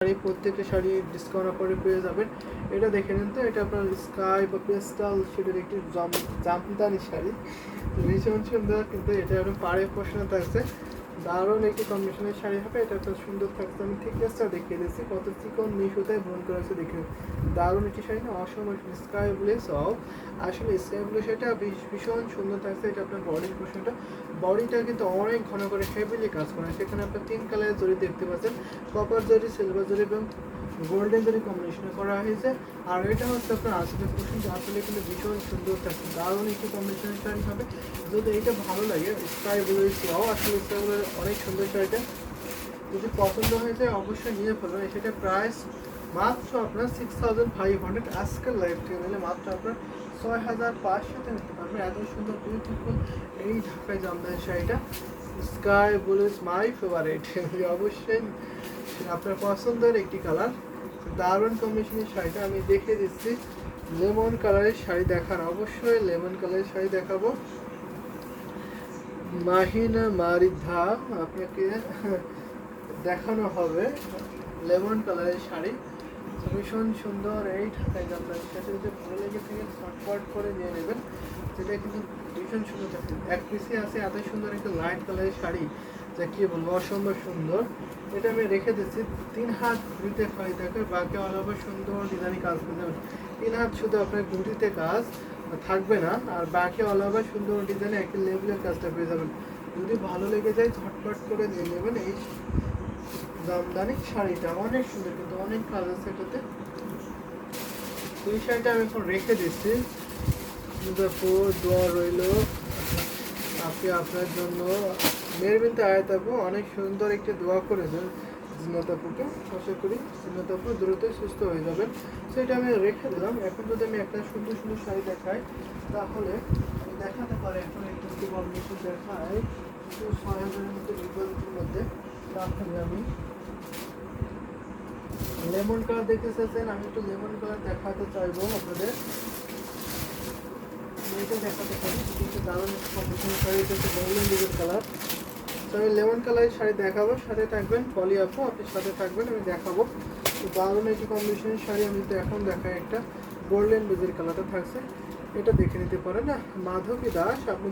শাড়ি, প্রত্যেকটা শাড়ি ডিসকাউন্ট অফারে পেয়ে যাবেন। এটা দেখে নিন তো, এটা আপনার স্কাই বা পেস্টাল শেডের একটি জামদানি শাড়ি, ভীষণ সুন্দর। কিন্তু এটা আপনার পাড়ে পোষণে থাকছে, দারুণ একটি কম্বিনেশনের শাড়ি হবে। এটা একটা সুন্দর থাকছে, আমি থিকনেসটা দেখিয়ে দিচ্ছি কত চিকন মিশুতায় বোন করেছে, দেখে দারুণ একটি শাড়ি না, অসম্ভব। স্কাই ব্লু সব আসলে স্কাই ব্লু শাড়িটা ভীষণ সুন্দর থাকছে। এটা আপনার বডির পোষণটা, বডিটা কিন্তু অনেক ঘন করে হেভিলি কাজ করা, সেখানে আপনার 3 কালারের জরি দেখতে পাচ্ছেন, কপার জরি, সিলভার জরি এবং গোল্ডেন জরি কম্বিনেশনে করা হয়েছে। আর এটা হচ্ছে আপনার আসলে পোষণ, আসলে কিন্তু ভীষণ সুন্দর থাকছে, দারুণ একটি কম্বিনেশনের শাড়ি হবে। যদি এটা ভালো লাগে, স্কাই ব্লু সব আসলে স্কাই ব্লু অনেক সুন্দর শাড়িটা, যদি পছন্দ হয়ে যায় অবশ্যই নিয়ে ফেলবেন। সেটা প্রাইস মাত্র আপনার 6500, আজকের লাইভ থেকে নিলে মাত্র আপনার 6500 নিতে পারবেন। এত সুন্দর বিউটিফুল এই ঢাকায় জামদানি শাড়িটা, sky blue is my favourite. অবশ্যই আপনার পছন্দের একটি কালার, দারুণ কম্বিনেশনের শাড়িটা আমি দেখিয়ে দিচ্ছি। লেমন কালারের শাড়ি দেখার, অবশ্যই লেমন কালারের শাড়ি দেখাবো। মাহিনা মারিধা আপনাকে দেখানো হবে লেমন কালারের শাড়ি, ভীষণ সুন্দর এই ঢাকায় জামদানি। সেটা যদি ভালো লেগে থাকে শর্টকাট করে নিয়ে নেবেন, যেটা কিন্তু ভীষণ সুন্দর থাকে। এক পিসে আছে এত সুন্দর একটা লাইট কালারের শাড়ি, যা কী বলবো, অসম্ভব সুন্দর। এটা আমি রেখে দিচ্ছি 3 হাত ঘুরিতে হয় থাকে, বাকি অল ওভার সুন্দর ডিজাইনে কাজ করতে হবে। 3 হাত শুধু আপনার ঘুরিতে কাজ থাকবে না, আর বাকি অল ওভার সুন্দর ডিজাইনে একটা লেভেলের কাজটা পেয়ে যাবেন। যদি ভালো লেগে যায় ঝটপট করে নিয়ে নেবেন এই জামদানি শাড়িটা, অনেক সুন্দর কিন্তু অনেক কালার আছে এটাতে। এই শাড়িটা আমি এখন রেখে দিচ্ছি, দোয়া রইল আপনি আপনার জন্য। মেরবিনতে আয়াত আপু অনেক সুন্দর একটি দোয়া করেছেন জিনাত আপুকে, আশা করি জিনাত আপু দ্রুতই সুস্থ হয়ে যাবেন। সেটা আমি রেখে দিলাম। এখন যদি আমি একটা সুন্দর সুন্দর শাড়ি দেখাই, তাহলে আমি দেখাতে পারি। এখন একটু যদি কম্বিনেশন দেখাই 6000-এর মধ্যে, রিজনেবলের মধ্যে, তাহলে আমি লেমন কালার দেখতে চাচ্ছেন, আমি একটু লেমন কালার দেখাতে চাইবো আপনাদের। এটা দেখাতে পারি, কিন্তু দারুণ কম্বিনেশন শাড়ি, এটা হচ্ছে গোল্ডেন ডিজাইন কালার। তো আমি লেমন কালারের শাড়ি দেখাবো, সাথে থাকবেন পলি আপু, আপনি সাথে থাকবেন, আমি দেখাবো। তো দারুণ একটি কম্বিনেশনের শাড়ি আমি তো এখন দেখাই, একটা গোল্ডেন ডিজাইন কালারটা থাকছে, এটা দেখে নিতে পারেন না। মাধবী দাস, আপনি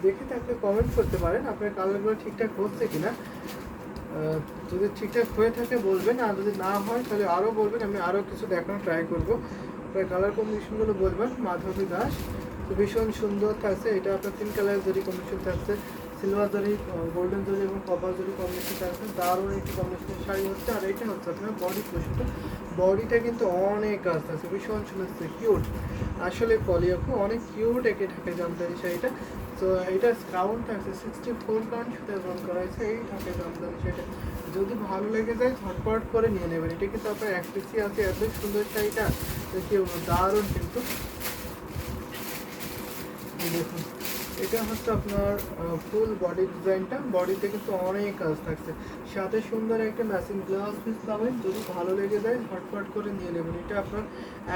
দেখে থাকলে কমেন্ট করতে পারেন আপনার কালারগুলো ঠিকঠাক হচ্ছে কিনা। যদি ঠিকঠাক হয়ে থাকে বলবেন, আর যদি না হয় তাহলে আরও বলবেন, আমি আরও কিছু দেখানোর ট্রাই করবো। আপনার কালার কম্বিনেশনগুলো বলবেন। মাধবী দাস, তো ভীষণ সুন্দর থাকছে। এটা আপনার 3 কালারের জরি কম্বিনেশন থাকছে, সিলভার জরি, গোল্ডেন জরি এবং কপার জরি কম্বিনেশন থাকছে, দারুণ একটি কম্বিনেশনের শাড়ি হচ্ছে। আর এটা হচ্ছে আপনার বডি পোর্শনটা, বডিটা কিন্তু অনেক কাজ থাকছে, ভীষণ সুন্দর, কিউট। আসলে পলি আপু অনেক কিউট একে ঢাকায় জামদানি শাড়িটা। তো এটা কাউন্ট থাকছে 64 কাউন্ট সুতায় রং করা হয়েছে এই ঢাকায় জামদানি শাড়িটা। যদি ভালো লেগে যায় ঝটপট করে নিয়ে নেবেন। এটা কিন্তু আপনার এক পিসি আছে, এত সুন্দর শাড়িটা, কি বলবো, দারুণ কিন্তু। দেখুন, এটা হচ্ছে আপনার ফুল বডি ডিজাইনটা, বডিতে কিন্তু অনেক কাজ থাকছে, সাথে সুন্দর একটা ম্যাচিং ব্লাউজ পিস পাবেন। যদি ভালো লেগে যায় ঝটপট করে নিয়ে নেবেন। এটা আপনার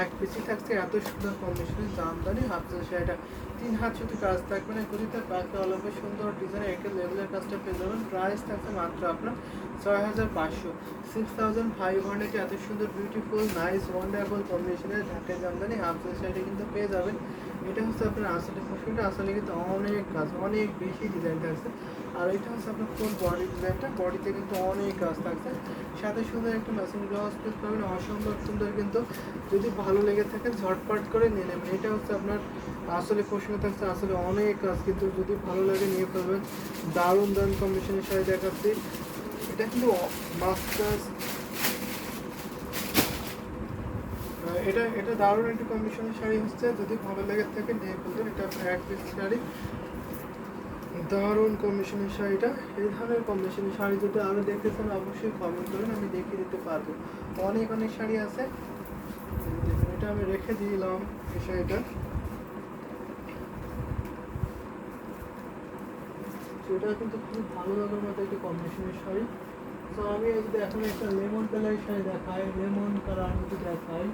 এক পিসি থাকছে, এত সুন্দর কম্বিনেশনের জামদানি হাফ শাড়িটা, 3 হাত শুধু কাজ থাকবে না, গদিতে পাকে অলপে সুন্দর ডিজাইনের একটা লেভেলের কাজটা পেয়ে যাবেন। প্রাইস থাকছে মাত্র আপনার 6500, 6500 এত সুন্দর বিউটিফুল নাইস ওয়ান্ডারফুল কম্বিনেশনের ঢাকায় জামদানি হাফ শাড়িটা কিন্তু পেয়ে যাবেন। এটা হচ্ছে আপনার আসলে পোশাকটা, আসলে কিন্তু অনেক কাজ, অনেক বেশি ডিজাইন থাকছে। আর এটা হচ্ছে আপনার ফুল বডি ডিজাইনটা, বডিতে কিন্তু অনেক কাজ থাকছে, সাথে সুন্দর একটা ম্যাচিং ব্লাউজ পিস পাবেন, অসম্ভব সুন্দর কিন্তু। যদি ভালো লেগে থাকে ঝটপট করে নিয়ে নেবেন। এটা হচ্ছে আপনার আসলে পোশাকে থাকছে, আসলে অনেক কাজ, কিন্তু যদি ভালো লাগে নিয়ে ফেলবেন। দারুণ দারুণ কম্বিনেশনের শাড়ি দেখাচ্ছি। এটা কিন্তু মাস্টার্স, এটা দারুণ একটা কম্বিনেশনের শাড়ি হচ্ছে, যদি ভালো লেগে থাকে নিয়ে ফেলবেন। এটা আপনার এক পিস শাড়ি, দারুণ কম্বিনেশনের শাড়িটা। এই ধরনের কম্বিনেশনের শাড়ি যদি আরও দেখতে চান অবশ্যই কমেন্ট করেন, আমি দেখিয়ে দিতে পারবো। অনেক অনেক শাড়ি আছে, এটা আমি রেখে দিলাম এই শাড়িটা। সেটা কিন্তু খুব ভালো লাগার মতো একটি কম্বিনেশনের শাড়ি। তো আমি যদি এখন একটা লেমন কালারের শাড়ি দেখাই, লেমন কালার যদি দেখাই,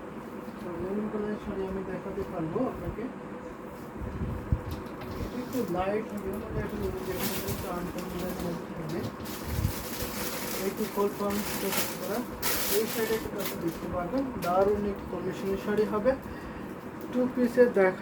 তো লেমন কালারের শাড়ি আমি দেখাতে পারবো আপনাকে। একটু লাইট হবে, মানে একটু আনকমন থাকবে, একটু ফোর পাউন্ড করা এই সাইডে কিন্তু আপনি দেখতে পারবেন দারুণ একটি কম্বিনেশনের শাড়ি হবে। টু পিসের দেখা